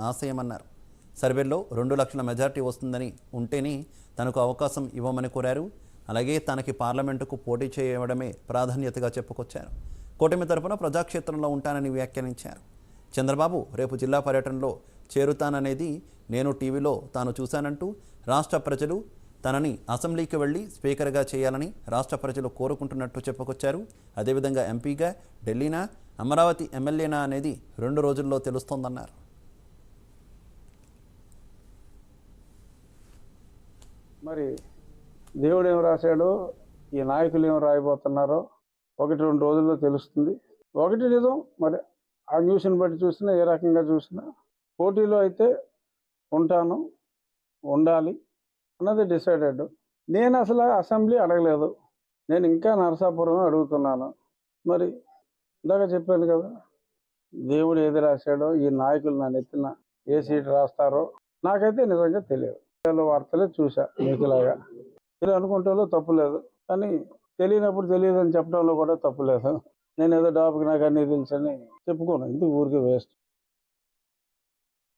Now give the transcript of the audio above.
ఆశయమన్నారు. సర్వేలో 2 లక్షల మెజార్టీ వస్తుందని ఉంటేనే తనకు అవకాశం ఇవ్వమని కోరారు. అలాగే తనకి పార్లమెంటుకు పోటీ చేయడమే ప్రాధాన్యతగా చెప్పుకొచ్చారు. కూటమి తరపున ప్రజాక్షేత్రంలో ఉంటానని వ్యాఖ్యానించారు. చంద్రబాబు రేపు జిల్లా పర్యటనలో చేరుతాననేది నేను టీవీలో తాను చూశానంటూ రాష్ట్ర ప్రజలు తనని అసెంబ్లీకి వెళ్లి స్పీకర్గా చేయాలని రాష్ట్ర ప్రజలు కోరుకుంటున్నట్టు చెప్పుకొచ్చారు. అదేవిధంగా ఎంపీగా ఢిల్లీనా, అమరావతి ఎమ్మెల్యేనా అనేది 2 రోజుల్లో తెలుస్తోందన్నారు. మరి దేవుడు ఏం రాశాడో, ఈ నాయకులు ఏం రాయబోతున్నారో 1-2 రోజుల్లో తెలుస్తుంది. ఒకటి నిజం, మరి ఆ న్యూస్ని బట్టి చూసినా, ఏ రకంగా చూసినా పోటీలో అయితే ఉంటాను, ఉండాలి అన్నది డిసైడెడ్. నేను అసలు అసెంబ్లీ అడగలేదు, నేను ఇంకా నరసాపురం అడుగుతున్నాను. మరి ఇందాక చెప్పాను కదా, దేవుడు ఏది రాశాడో, ఈ నాయకులు నా నెత్తిన ఏ సీట్ రాస్తారో నాకైతే నిజంగా తెలియదు. వార్తలే చూసా మీకులాగా. మీరు అనుకుంటాలో తప్పులేదు, కానీ తెలియనప్పుడు తెలియదు అని చెప్పడంలో కూడా తప్పులేదు. నేను ఏదో డాబుకి నాకు అన్నీ తెలుసని చెప్పుకోను, ఎందుకు ఊరికి వేస్ట్.